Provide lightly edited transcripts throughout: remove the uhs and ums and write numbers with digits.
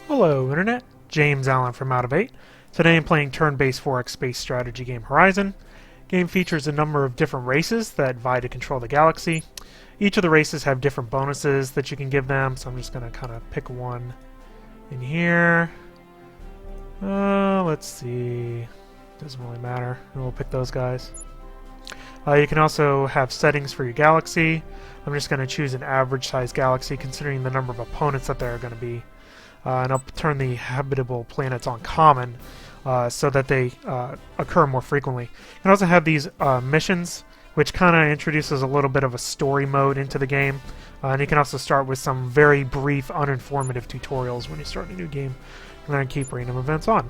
Hello Internet, James Allen from Out of 8. Today I'm playing turn-based 4X space strategy game Horizon. Game features a number of different races that vie to control the galaxy. Each of the races have different bonuses that you can give them, so I'm just going to kind of pick one in here. Let's see, doesn't really matter, we'll pick those guys. You can also have settings for your galaxy. I'm just going to choose an average size galaxy considering the number of opponents that there are going to be. And I'll turn the habitable planets on common so that they occur more frequently. You can also have these missions, which kind of introduces a little bit of a story mode into the game. And you can also start with some very brief, uninformative tutorials when you start a new game. And then keep random events on.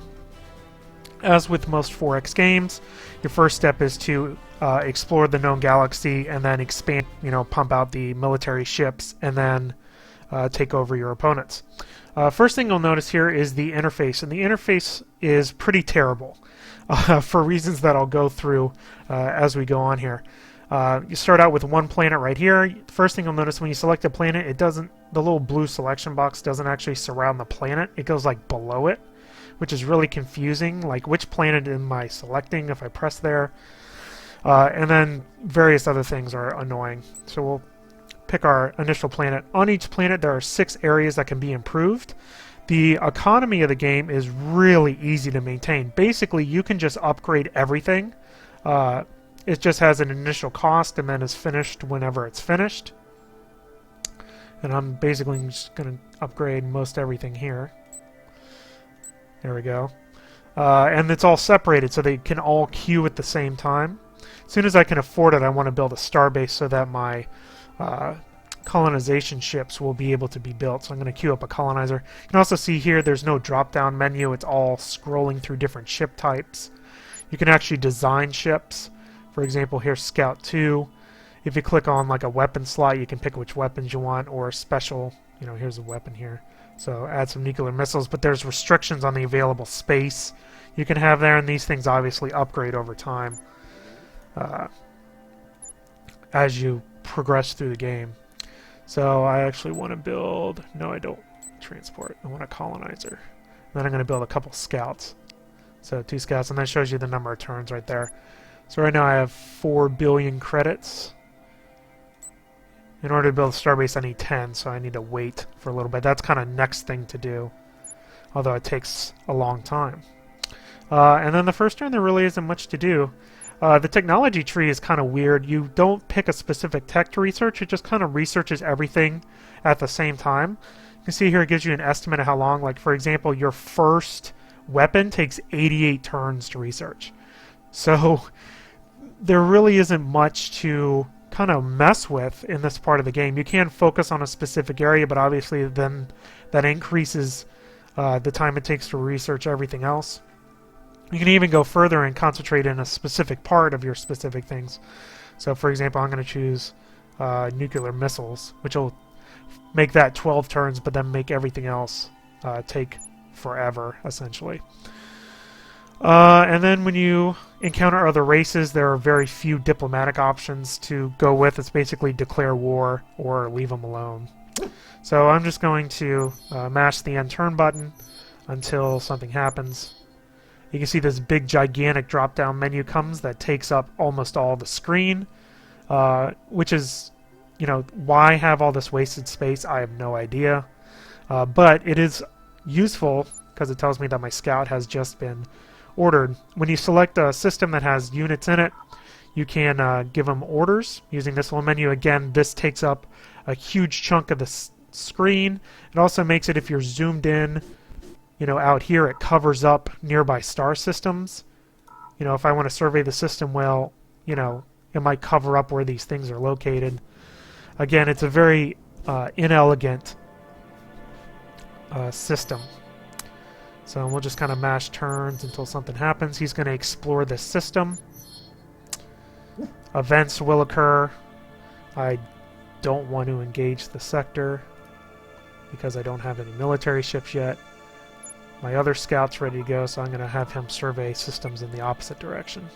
As with most 4X games, your first step is to explore the known galaxy and then expand, pump out the military ships and then take over your opponents. First thing you'll notice here is the interface, and the interface is pretty terrible for reasons that I'll go through as we go on here. You start out with one planet right here. First thing you'll notice when you select a planet, the little blue selection box doesn't actually surround the planet. It goes like below it, which is really confusing. Like, which planet am I selecting if I press there? And then various other things are annoying. So we'll pick our initial planet. On each planet there are 6 areas that can be improved. The economy of the game is really easy to maintain. Basically, you can just upgrade everything. It just has an initial cost and then is finished whenever it's finished. And I'm basically just going to upgrade most everything here. There we go. And it's all separated so they can all queue at the same time. As soon as I can afford it, I want to build a starbase so that my colonization ships will be able to be built. So I'm going to queue up a colonizer. You can also see here there's no drop-down menu. It's all scrolling through different ship types. You can actually design ships. For example, here's Scout 2. If you click on like a weapon slot, you can pick which weapons you want, or special. Here's a weapon here. So add some nuclear missiles, but there's restrictions on the available space you can have there, and these things obviously upgrade over time as you progress through the game. So I actually want to build... No, I don't. Transport. I want a colonizer. Then I'm going to build a couple scouts. So 2 scouts, and that shows you the number of turns right there. So right now I have 4 billion credits. In order to build a starbase, I need 10, so I need to wait for a little bit. That's kind of next thing to do, although it takes a long time. And then the first turn, there really isn't much to do. The technology tree is kind of weird. You don't pick a specific tech to research. It just kind of researches everything at the same time. You can see here it gives you an estimate of how long. Like, for example, your first weapon takes 88 turns to research. So there really isn't much to kind of mess with in this part of the game. You can focus on a specific area, but obviously then that increases the time it takes to research everything else. You can even go further and concentrate in a specific part of your specific things. So for example, I'm going to choose nuclear missiles, which will make that 12 turns, but then make everything else take forever, essentially. And then when you encounter other races, there are very few diplomatic options to go with. It's basically declare war or leave them alone. So I'm just going to mash the end turn button until something happens. You can see this big gigantic drop down menu comes that takes up almost all the screen, which is, why have all this wasted space? I have no idea. But it is useful because it tells me that my scout has just been ordered. When you select a system that has units in it, you can give them orders using this little menu. Again, this takes up a huge chunk of the screen. It also makes it, if you're zoomed in, out here, it covers up nearby star systems. If I want to survey the system well, it might cover up where these things are located. Again, it's a very inelegant system. So we'll just kind of mash turns until something happens. He's going to explore this system. Events will occur. I don't want to engage the sector because I don't have any military ships yet. My other scout's ready to go, so I'm going to have him survey systems in the opposite direction.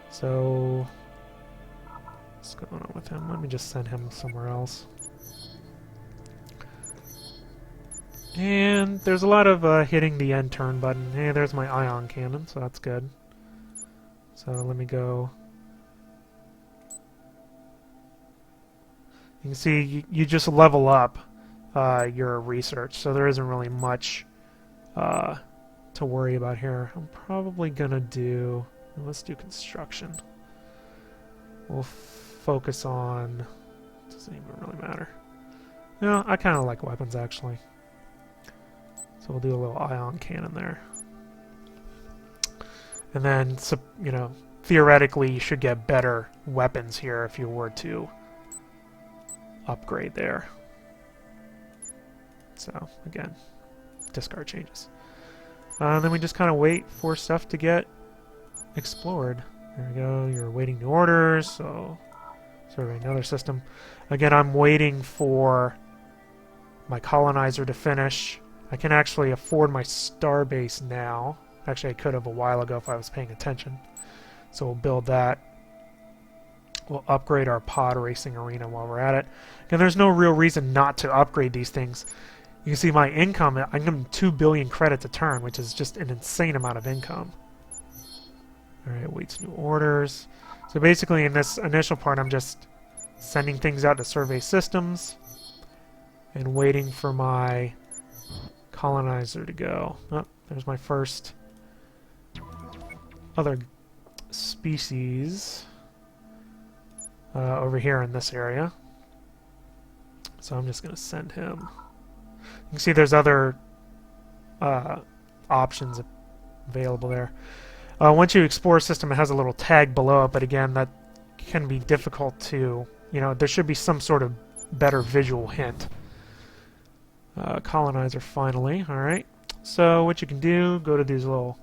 So, what's going on with him? Let me just send him somewhere else. And there's a lot of hitting the end turn button. Hey, there's my ion cannon, so that's good. So let me go. You can see you just level up your research, so there isn't really much to worry about here. I'm probably gonna do. Let's do construction. We'll focus on. Doesn't even really matter. No, I kind of like weapons actually. So we'll do a little ion cannon there. And then, you know, theoretically you should get better weapons here if you were to upgrade there. So, again, discard changes. And then we just kind of wait for stuff to get explored. There we go, you're awaiting new orders, so survey another system. Again, I'm waiting for my colonizer to finish. I can actually afford my starbase now. Actually, I could have a while ago if I was paying attention. So we'll build that. We'll upgrade our pod racing arena while we're at it. And there's no real reason not to upgrade these things. You can see my income, I'm getting 2 billion credits a turn, which is just an insane amount of income. Alright, waits new orders. So basically in this initial part, I'm just sending things out to survey systems and waiting for my colonizer to go. Oh, there's my first other species over here in this area. So I'm just going to send him. You can see there's other options available there. Once you explore a system, it has a little tag below it, but again, that can be difficult to, you know, there should be some sort of better visual hint. Colonizer finally, alright. So what you can do, go to these little,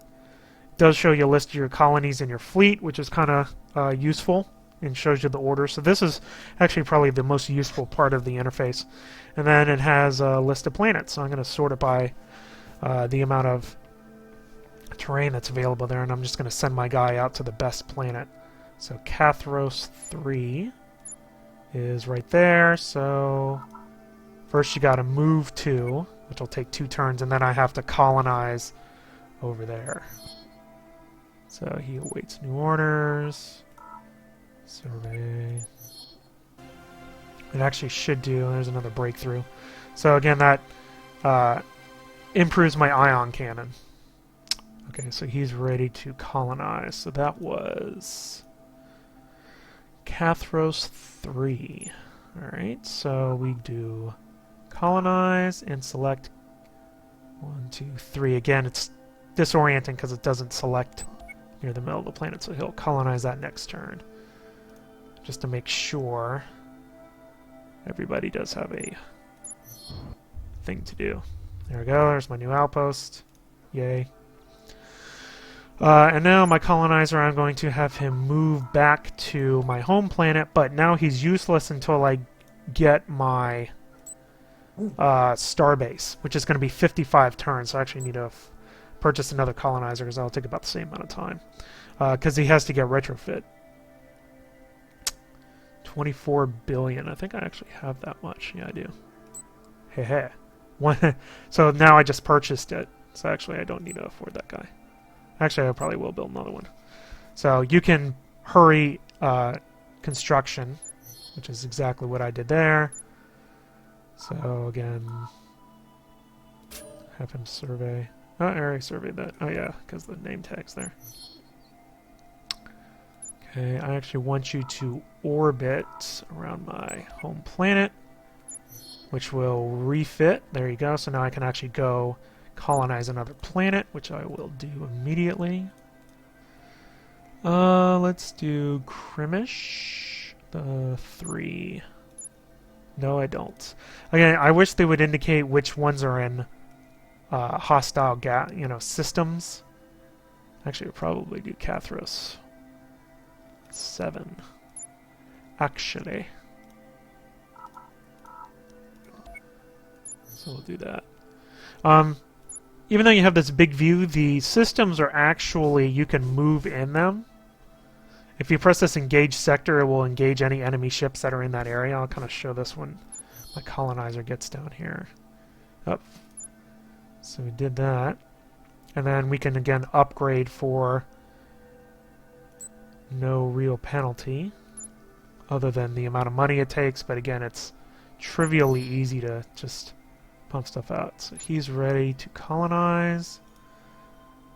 it does show you a list of your colonies in your fleet, which is kind of useful, and shows you the order. So this is actually probably the most useful part of the interface. And then it has a list of planets, so I'm going to sort it by the amount of terrain that's available there, and I'm just going to send my guy out to the best planet. So Cathros 3 is right there, so first you got to move 2, which will take 2 turns, and then I have to colonize over there. So he awaits new orders. Survey. It actually should do, there's another breakthrough. So again, that improves my ion cannon. Okay, so he's ready to colonize. So that was Cathros 3. Alright, so we do colonize and select 1, 2, 3. Again, it's disorienting because it doesn't select near the middle of the planet, so he'll colonize that next turn. Just to make sure everybody does have a thing to do. There we go, there's my new outpost. Yay. And now my colonizer, I'm going to have him move back to my home planet, but now he's useless until I get my starbase, which is going to be 55 turns, so I actually need to purchase another colonizer because that'll take about the same amount of time. Because he has to get retrofit. 24 billion. I think I actually have that much. Yeah, I do. Hey, hey. So now I just purchased it. So actually I don't need to afford that guy. Actually, I probably will build another one. So you can hurry construction, which is exactly what I did there. So again, have him survey. Oh, I already surveyed that. Oh yeah, because the name tag's there. Okay, I actually want you to orbit around my home planet, which will refit. There you go. So now I can actually go colonize another planet, which I will do immediately. Let's do Krimish, the 3. No, I don't. Again, I wish they would indicate which ones are in hostile systems. Actually, I'll probably do Cathros 7. Actually. So we'll do that. Even though you have this big view, the systems are actually, you can move in them. If you press this engage sector, it will engage any enemy ships that are in that area. I'll kind of show this when my colonizer gets down here. Oh, So we did that. And then we can again upgrade for no real penalty other than the amount of money it takes, but again it's trivially easy to just pump stuff out. So he's ready to colonize.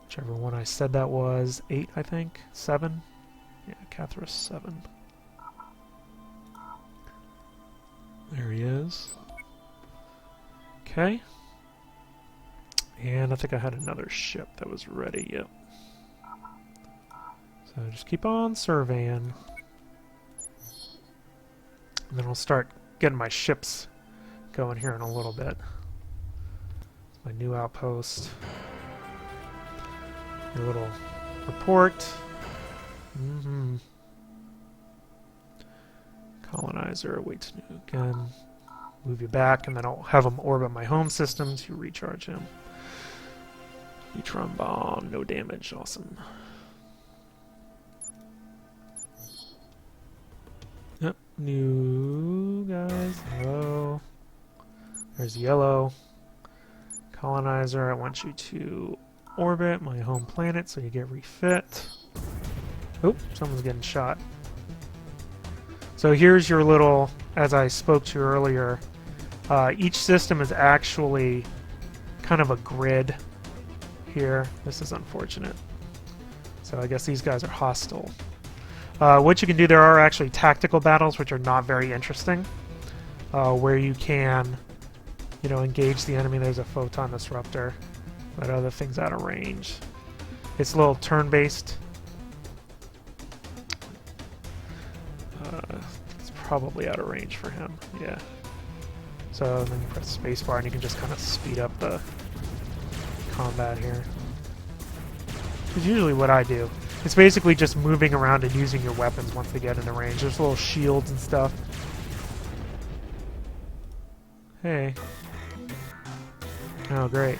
Whichever one I said that was. 8, I think? 7? Yeah, Cathros 7. There he is. Okay. And I think I had another ship that was ready, yep. So just keep on surveying. And then we'll start getting my ships going here in a little bit. My new outpost. Your little report. Colonizer awaits new again. Move you back, and then I'll have him orbit my home system to recharge him. Neutron bomb, no damage, awesome. Yep, new guys, hello. There's yellow. Colonizer, I want you to orbit my home planet so you get refit. Oop, someone's getting shot. So here's your little, as I spoke to earlier, each system is actually kind of a grid here. This is unfortunate. So I guess these guys are hostile. What you can do, there are actually tactical battles, which are not very interesting, where you can, you know, engage the enemy. There's a photon disruptor, but other things out of range. It's a little turn-based. It's probably out of range for him, yeah. So then you press spacebar and you can just kind of speed up the combat here. Which is usually what I do. It's basically just moving around and using your weapons once they get into range. There's little shields and stuff. Hey. Oh, great.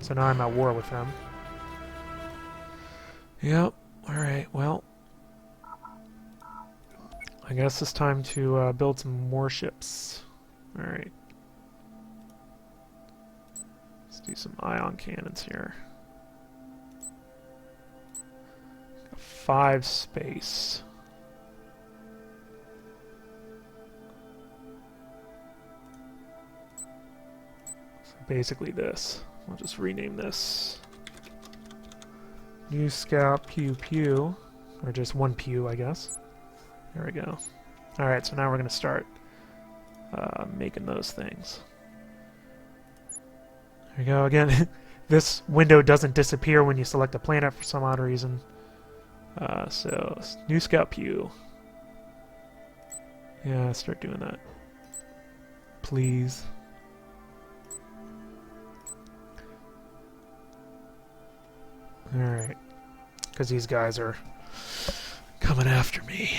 So now I'm at war with them. Yep. Alright, well. I guess it's time to build some more ships. Alright. Let's do some ion cannons here. 5 space. So basically this. I'll just rename this. New Scout Pew Pew. Or just 1 pew, I guess. There we go. Alright, so now we're going to start making those things. There we go. Again, this window doesn't disappear when you select a planet for some odd reason. So, new Scout Pew. Yeah, start doing that. Please. Alright. Because these guys are coming after me.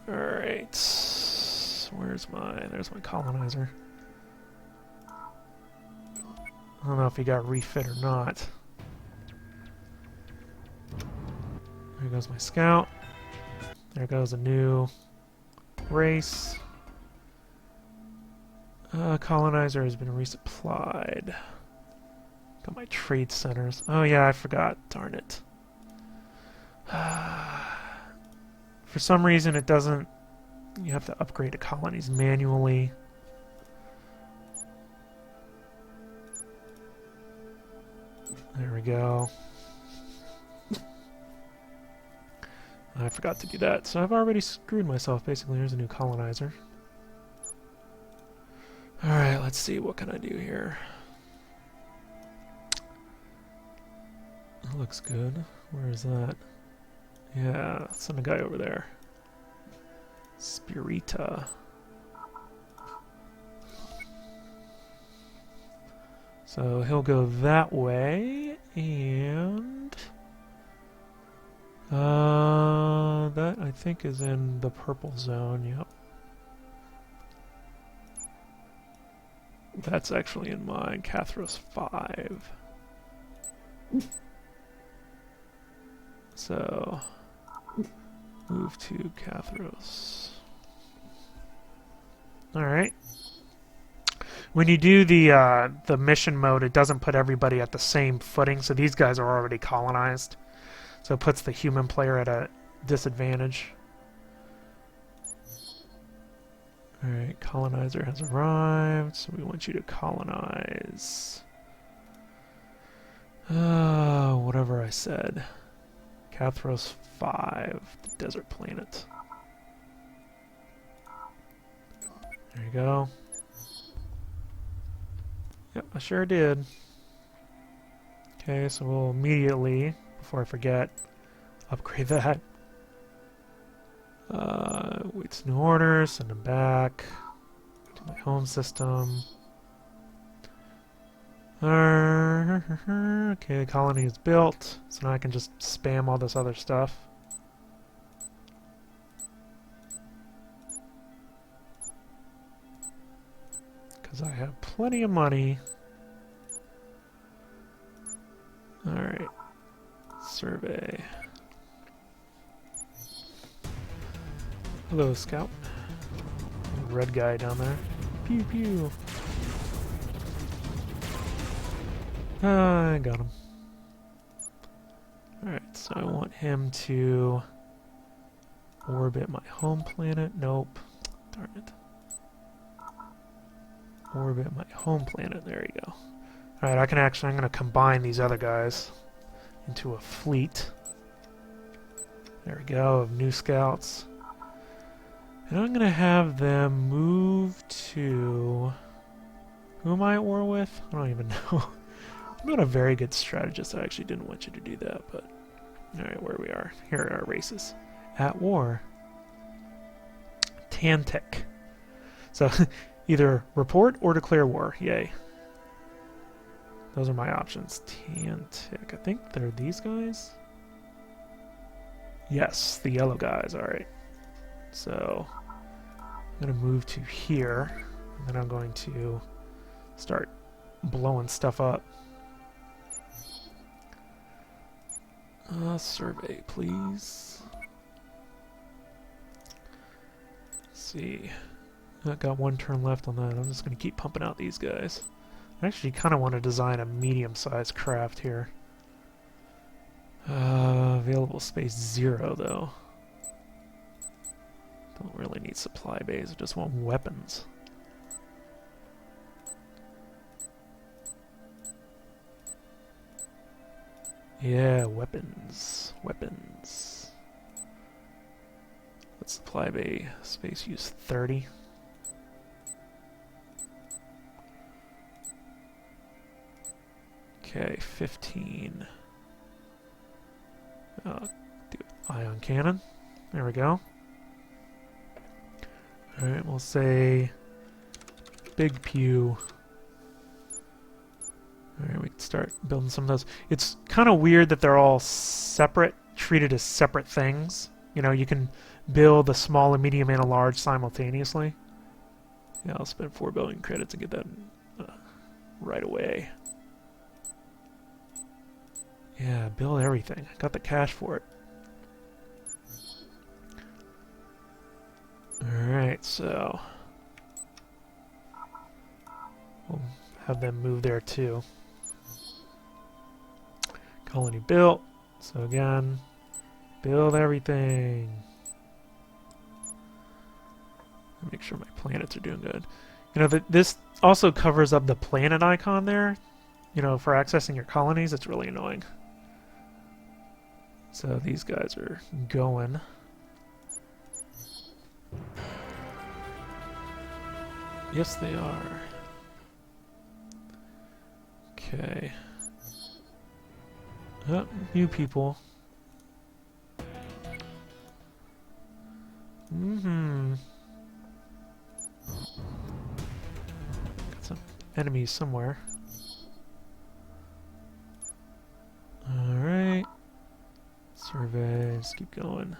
Alright. There's my colonizer. I don't know if he got refit or not. There goes my scout. There goes a new race. Colonizer has been resupplied. Got my trade centers. Oh yeah, I forgot. Darn it. For some reason it doesn't... You have to upgrade to colonies manually. There we go. I forgot to do that, so I've already screwed myself, basically. Here's a new colonizer. Alright, let's see, what can I do here? That looks good. Where is that? Yeah, send a guy over there. Spirita. So he'll go that way, and... that I think is in the purple zone, yep. That's actually in mine, Cathros 5. So, move to Cathros. Alright. when you do the mission mode, it doesn't put everybody at the same footing. So these guys are already colonized, so it puts the human player at a disadvantage. All right, colonizer has arrived, so we want you to colonize. Whatever I said. Cathros 5, the desert planet. There you go. Yep, I sure did. Okay, so we'll immediately, before I forget, upgrade that. Waits new orders, send them back to my home system. Okay, the colony is built, so now I can just spam all this other stuff. Because I have plenty of money. Alright. Survey. Hello, Scout. Red guy down there. Pew pew. I got him. Alright, so I want him to orbit my home planet. Nope. Darn it. Orbit my home planet. There you go. Alright, I'm going to combine these other guys into a fleet. There we go, of new scouts. And I'm going to have them move to... Who am I at war with? I don't even know. I'm not a very good strategist. I actually didn't want you to do that, but... Alright, where we are. Here are our races. At war. Tantic. So, either report or declare war. Yay. Those are my options. Tantic. I think they're these guys? Yes, the yellow guys. Alright. So, I'm going to move to here. And then I'm going to start blowing stuff up. Survey, please. Let's see. I've got one turn left on that. I'm just going to keep pumping out these guys. I actually kind of want to design a medium-sized craft here. Available space 0, though. Don't really need supply bays. I just want weapons. Yeah, weapons. Weapons. Let's supply bay space use 30. Okay, 15. Do ion cannon. There we go. Alright, we'll say big pew. Alright, we can start building some of those. It's kind of weird that they're all separate, treated as separate things. You know, you can build a small, a medium, and a large simultaneously. Yeah, I'll spend 4 billion credits to get that right away. Yeah, build everything. I got the cash for it. Alright, so... we'll have them move there too. Colony built. So again, build everything. Make sure my planets are doing good. You know, this also covers up the planet icon there. You know, for accessing your colonies, it's really annoying. So these guys are going. Yes, they are. Okay. Oh, new people. Mm-hmm. Got some enemies somewhere. Alright. Survey, let's keep going.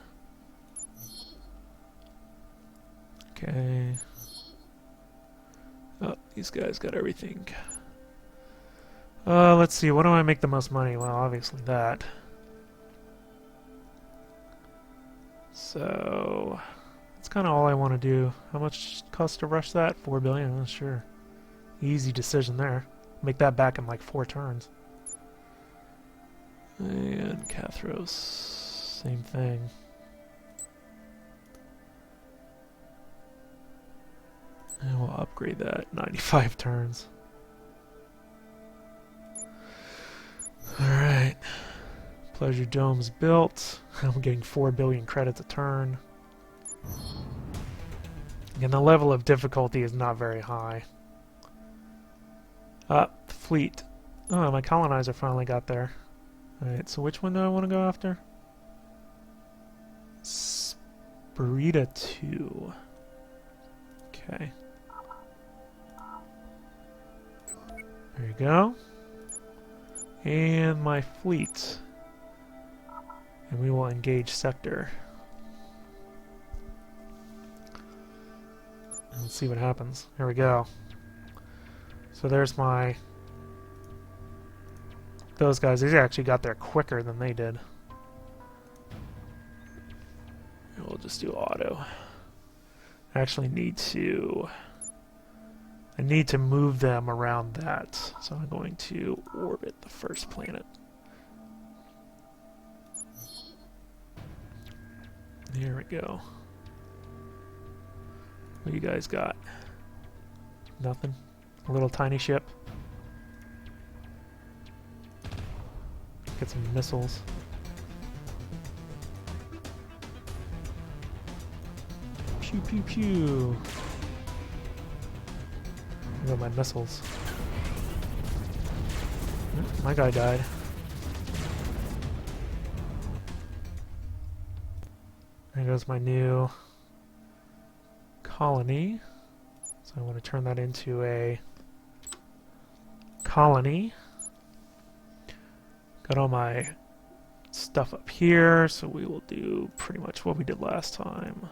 Okay. Oh, these guys got everything. Let's see, what do I make the most money? Well, obviously that. So, that's kind of all I want to do. How much costs to rush that? 4 billion? I'm not sure. Easy decision there. Make that back in like 4 turns. And Cathros, same thing. And we'll upgrade that 95 turns. Alright. Pleasure Dome's built. I'm getting 4 billion credits a turn. And the level of difficulty is not very high. Fleet. Oh, my colonizer finally got there. Alright, so which one do I want to go after? Sparita 2. Okay. There you go. And my fleet. And we will engage sector. Let's see what happens. Here we go. So there's my... Those guys, they actually got there quicker than they did. We'll just do auto. I actually need to... I need to move them around that. So I'm going to orbit the first planet. There we go. What you guys got? Nothing? A little tiny ship? Get some missiles. Pew pew pew! I got my missiles. My guy died. There goes my new colony. So I want to turn that into a colony. Got all my stuff up here, so we will do pretty much what we did last time.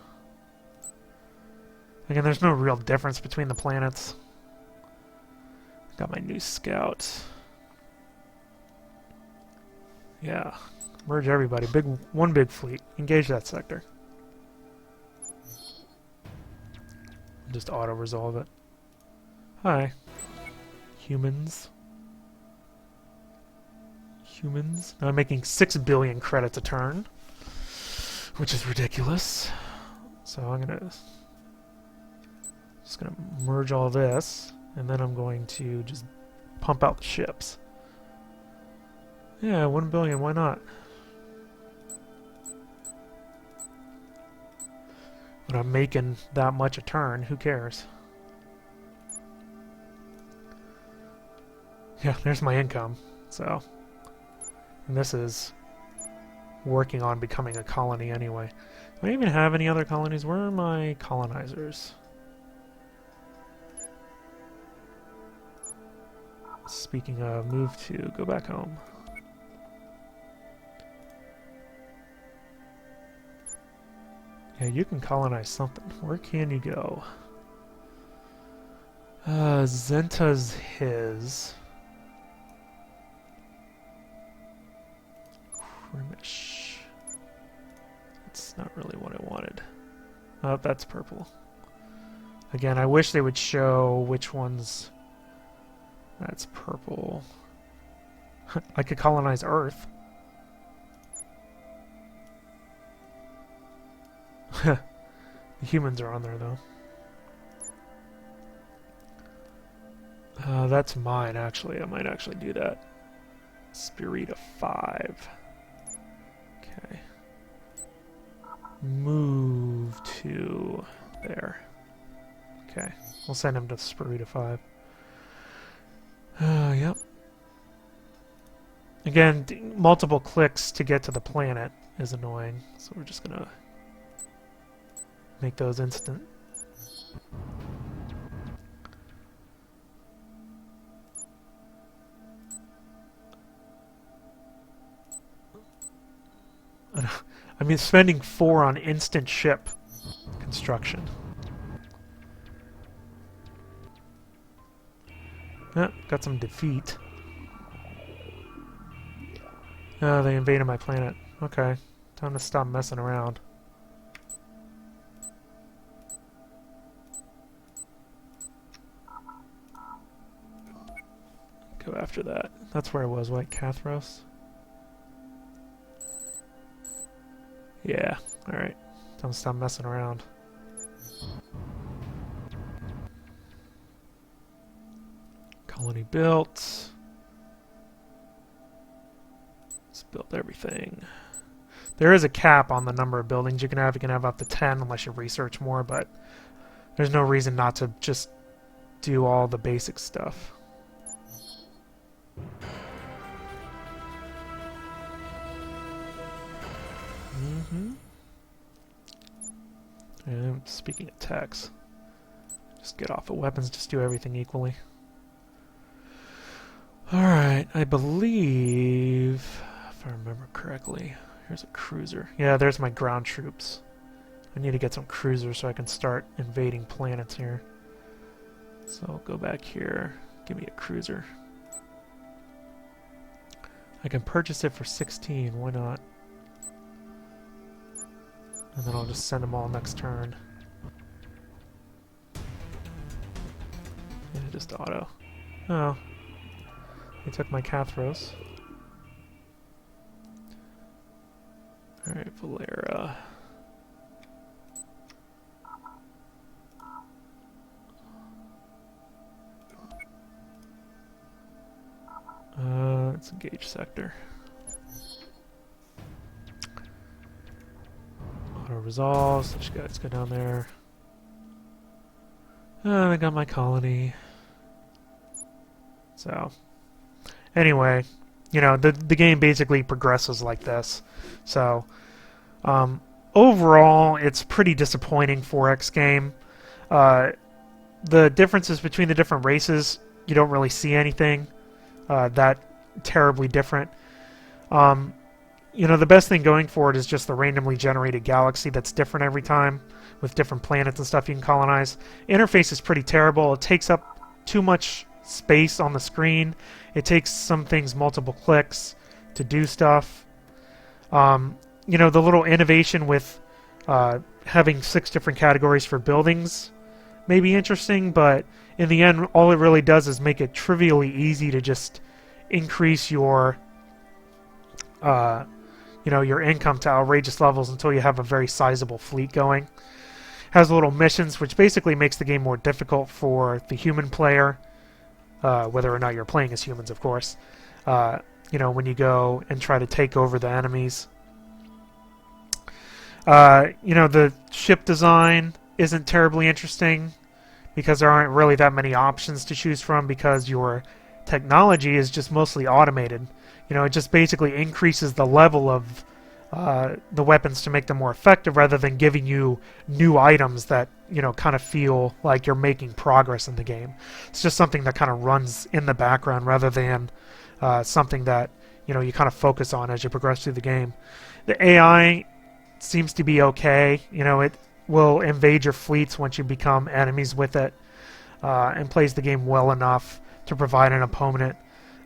Again, there's no real difference between the planets. Got my new scout. Yeah. Merge everybody. One big fleet. Engage that sector. Just auto-resolve it. Hi. Humans. Humans. Now I'm making 6 billion credits a turn, which is ridiculous. So I'm just gonna merge all this, and then I'm going to just pump out the ships. Yeah, 1 billion, why not? When I'm making that much a turn, who cares? Yeah, there's my income, so... And this is working on becoming a colony anyway. Do I even have any other colonies? Where are my colonizers? Speaking of, move to, go back home. Yeah, you can colonize something. Where can you go? Zenta's his. Krimish. That's not really what I wanted. Oh, that's purple. Again, I wish they would show which ones... That's purple. I could colonize Earth. The humans are on there, though. That's mine, actually. I might actually do that. Spirita 5. Okay. Move to there. Okay. We'll send him to Spirita 5. Yep. Again, multiple clicks to get to the planet is annoying, so we're just gonna make those instant. I mean, spending 4 on instant ship construction. Got some defeat. Oh, they invaded my planet. Okay. Time to stop messing around. go after that. That's where I was, White Cathros. Yeah, alright. Don't stop messing around. Colony built. Let's build everything. There is a cap on the number of buildings you can have. You can have up to 10 unless you research more, but there's no reason not to just do all the basic stuff. And speaking of tax, just get off of weapons, just do everything equally. Alright, I believe, if I remember correctly, here's a cruiser. Yeah, there's my ground troops. I need to get some cruisers so I can start invading planets here. So I'll go back here, give me a cruiser. I can purchase it for 16, why not? And then I'll just send them all next turn. Yeah, just auto. Oh. They took my Cathros. Alright, Valera. Let's engage sector. Auto resolves. Let's go down there. I got my colony. So, anyway, you know, the game basically progresses like this. So, overall, it's pretty disappointing 4X game. The differences between the different races, you don't really see anything that terribly different. You know, the best thing going for it is just the randomly generated galaxy that's different every time, with different planets and stuff you can colonize. Interface is pretty terrible. It takes up too much space on the screen. It takes some things multiple clicks to do stuff. You know, the little innovation with having 6 different categories for buildings may be interesting, but in the end, all it really does is make it trivially easy to just increase your you know, your income to outrageous levels until you have a very sizable fleet going. Has little missions, which basically makes the game more difficult for the human player, whether or not you're playing as humans, of course. You know, when you go and try to take over the enemies. You know, the ship design isn't terribly interesting because there aren't really that many options to choose from because your technology is just mostly automated. You know, it just basically increases the level of the weapons to make them more effective rather than giving you new items that, you know, kind of feel like you're making progress in the game. It's just something that kind of runs in the background rather than something that, you know, you kind of focus on as you progress through the game. The AI seems to be okay. You know, it will invade your fleets once you become enemies with it and plays the game well enough to provide an opponent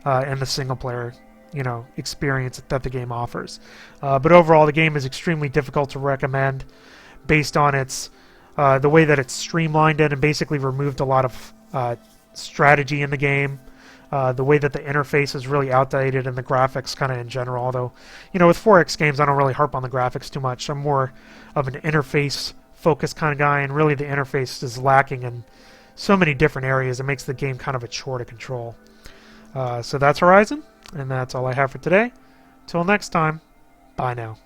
in the single player, you know, experience that the game offers. But overall, the game is extremely difficult to recommend based on its the way that it's streamlined it and basically removed a lot of strategy in the game. The way that the interface is really outdated and the graphics kind of in general. Although, you know, with 4X games, I don't really harp on the graphics too much. I'm more of an interface-focused kind of guy, and really the interface is lacking in so many different areas. It makes the game kind of a chore to control. So that's Horizon. And that's all I have for today. Till next time, bye now.